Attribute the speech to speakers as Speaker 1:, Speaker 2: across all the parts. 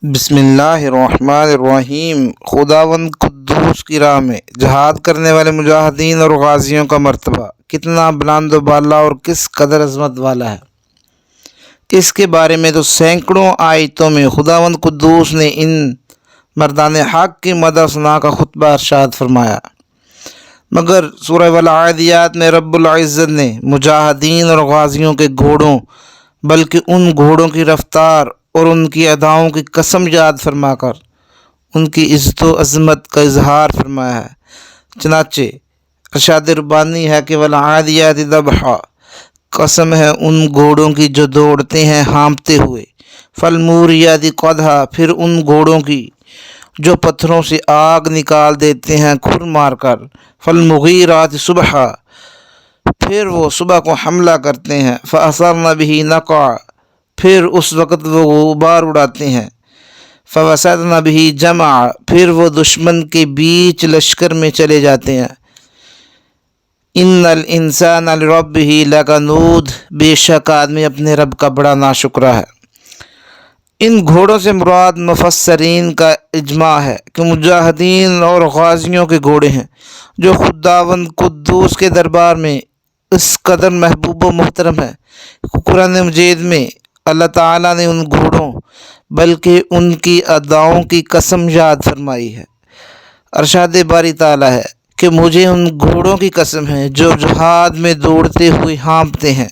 Speaker 1: بسم اللہ الرحمن الرحیم۔ خداوند قدوس کی راہ میں جہاد کرنے والے مجاہدین اور غازیوں کا مرتبہ کتنا بلند و بالا اور کس قدر عظمت والا ہے، اس کے بارے میں تو سینکڑوں آیتوں میں خداوند قدوس نے ان مردان حق کی مدح ثنا کا خطبہ ارشاد فرمایا۔ مگر سورہ والعادیات میں رب العزت نے مجاہدین اور غازیوں کے گھوڑوں بلکہ ان گھوڑوں کی رفتار اور ان کی اداؤں کی قسم یاد فرما کر ان کی عزت و عظمت کا اظہار فرمایا ہے۔ چنانچہ ارشاد ربانی ہے کہ والعادیات ضبحا، قسم ہے ان گھوڑوں کی جو دوڑتے ہیں ہانپتے ہوئے، فالموریات قدحا، پھر ان گھوڑوں کی جو پتھروں سے آگ نکال دیتے ہیں کھر مار کر، فالمغیرات صبحا، پھر وہ صبح کو حملہ کرتے ہیں، فاثرن به نقعا، پھر اس وقت وہ غبار اڑاتے ہیں، فوسطن به جمعا، پھر وہ دشمن کے بیچ لشکر میں چلے جاتے ہیں۔ ان الانسان لربہ لکنود، بے شک آدمی اپنے رب کا بڑا ناشکرا ہے۔ ان گھوڑوں سے مراد مفسرین کا اجماع ہے کہ مجاہدین اور غازیوں کے گھوڑے ہیں جو خداوند قدوس کے دربار میں اس قدر محبوب و محترم ہے۔ قرآن مجید میں اللہ تعالیٰ نے ان گھوڑوں بلکہ ان کی اداؤں کی قسم یاد فرمائی ہے۔ ارشاد باری تعالیٰ ہے کہ مجھے ان گھوڑوں کی قسم ہے جو جہاد میں دوڑتے ہوئے ہانپتے ہیں،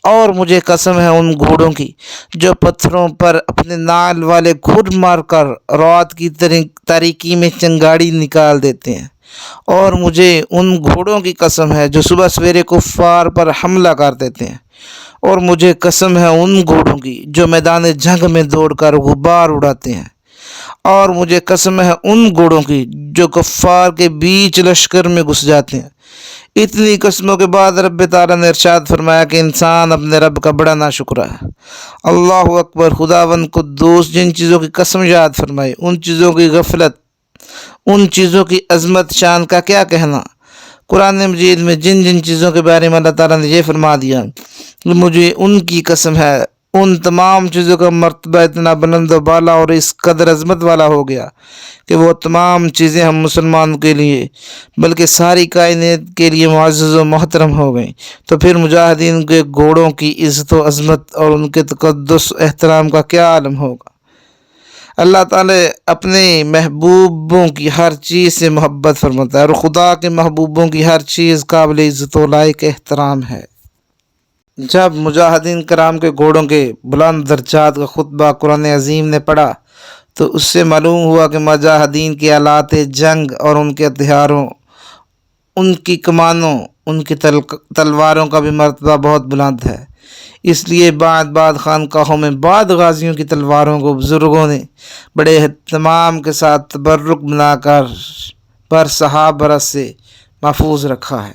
Speaker 1: اور مجھے قسم ہے ان گھوڑوں کی جو پتھروں پر اپنے نال والے کھر مار کر رات کی تاریکی میں چنگاڑی نکال دیتے ہیں، اور مجھے ان گھوڑوں کی قسم ہے جو صبح سویرے کفار پر حملہ کر دیتے ہیں، اور مجھے قسم ہے ان گھوڑوں کی جو میدان جنگ میں دوڑ کر غبار اڑاتے ہیں، اور مجھے قسم ہے ان گھوڑوں کی جو کفار کے بیچ لشکر میں گھس جاتے ہیں۔ اتنی قسموں کے بعد رب تعالیٰ نے ارشاد فرمایا کہ انسان اپنے رب کا بڑا ناشکرا ہے۔ اللہ اکبر۔ خداوند قدوس جن چیزوں کی قسم یاد فرمائی، ان چیزوں کی غفلت، ان چیزوں کی عظمت شان کا کیا کہنا۔ قرآن مجید میں جن جن چیزوں کے بارے میں اللہ تعالیٰ نے یہ فرما دیا کہ مجھے ان کی قسم ہے، ان تمام چیزوں کا مرتبہ اتنا بلند و بالا اور اس قدر عظمت والا ہو گیا کہ وہ تمام چیزیں ہم مسلمانوں کے لیے بلکہ ساری کائنات کے لیے معزز و محترم ہو گئیں، تو پھر مجاہدین کے گھوڑوں کی عزت و عظمت اور ان کے تقدس و احترام کا کیا عالم ہوگا۔ اللہ تعالیٰ اپنے محبوبوں کی ہر چیز سے محبت فرماتا ہے، اور خدا کے محبوبوں کی ہر چیز قابل عزت و لائق احترام ہے۔ جب مجاہدین کرام کے گھوڑوں کے بلند درجات کا خطبہ قرآن عظیم نے پڑھا تو اس سے معلوم ہوا کہ مجاہدین کے آلات جنگ اور ان کے ہتھیاروں، ان کی کمانوں، ان کی تلواروں کا بھی مرتبہ بہت بلند ہے۔ اس لیے بعد خانقاہوں میں بعد غازیوں کی تلواروں کو بزرگوں نے بڑے اہتمام کے ساتھ تبرک بنا کر برسہ برس سے محفوظ رکھا ہے۔